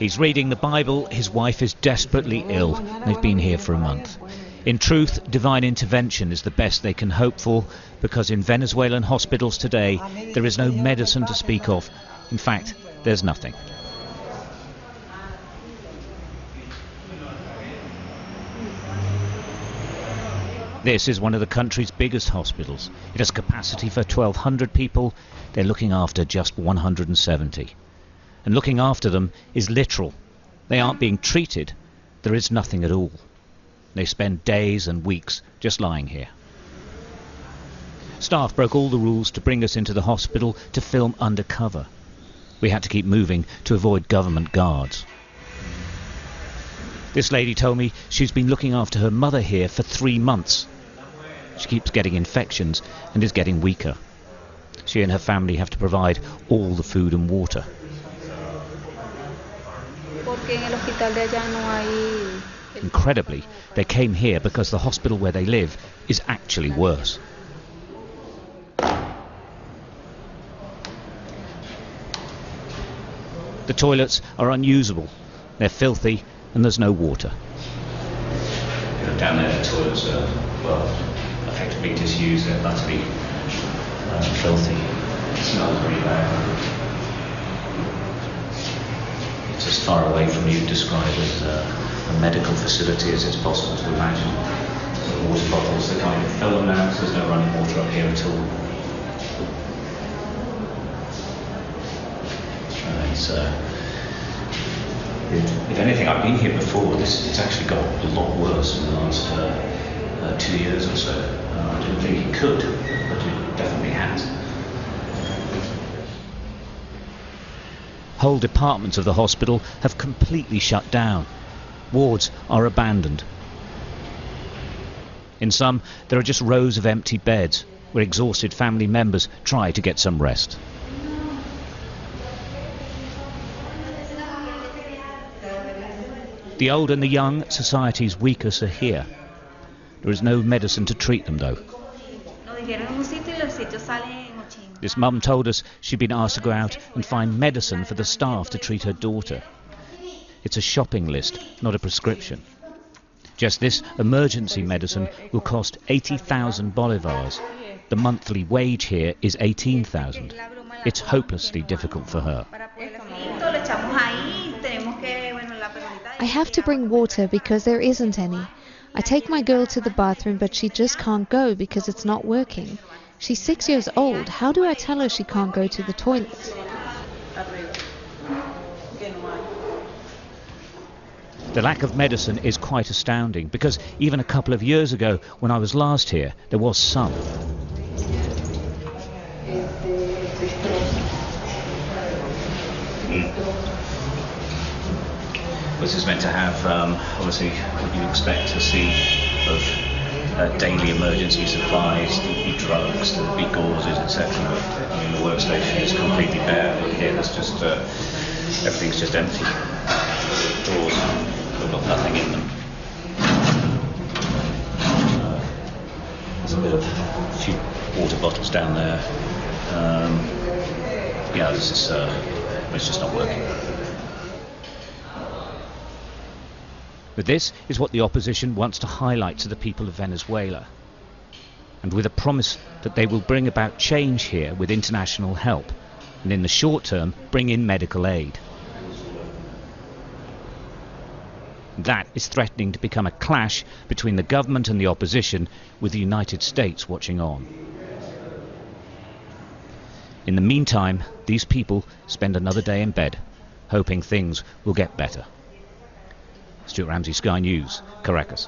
He's reading the Bible, his wife is desperately ill. They've been here for a month. In truth, divine intervention is the best they can hope for, because in Venezuelan hospitals today, there is no medicine to speak of. In fact, there's nothing. This is one of the country's biggest hospitals. It has capacity for 1,200 people. They're looking after just 170. And looking after them is literal. They aren't being treated. There is nothing at all. They spend days and weeks just lying here. Staff broke all the rules to bring us into the hospital to film undercover. We had to keep moving to avoid government guards. This lady told me she's been looking after her mother here for 3 months. She keeps getting infections and is getting weaker. She and her family have to provide all the food and water. Incredibly, they came here because the hospital where they live is actually worse. The toilets are unusable. They're filthy and there's no water. Down there the toilets are, well, effectively disused. They're utterly filthy. It smells really bad. It's as far away from you describe as a medical facility as it's possible to imagine. So water bottles, they can't even fill them now because there's no running water up here at all. If anything, I've been here before. It's actually got a lot worse in the last 2 years or so. I didn't think it could, but it definitely has. Whole departments of the hospital have completely shut down. Wards are abandoned. In some, there are just rows of empty beds where exhausted family members try to get some rest. The old and the young, society's weakest, are here. There is no medicine to treat them, though. This mum told us she'd been asked to go out and find medicine for the staff to treat her daughter. It's a shopping list, not a prescription. Just this emergency medicine will cost 80,000 bolivars. The monthly wage here is 18,000. It's hopelessly difficult for her. I have to bring water because there isn't any. I take my girl to the bathroom, but she just can't go because it's not working. She's 6 years old. How do I tell her she can't go to the toilet? The lack of medicine is quite astounding because even a couple of years ago, when I was last here, there was some. This is meant to have, obviously, what you expect to see of daily emergency supplies, there'll be drugs, there'll be gauzes, etc. I mean, the workstation is completely bare. Look here, there's just, everything's just empty. Drawers, they've got nothing in them. There's a few water bottles down there. Yeah, this is, it's just not working. But this is what the opposition wants to highlight to the people of Venezuela, and with a promise that they will bring about change here with international help, and in the short term bring in medical aid. That is threatening to become a clash between the government and the opposition, with the United States watching on. In the meantime, these people spend another day in bed, hoping things will get better. Stuart Ramsey, Sky News, Caracas.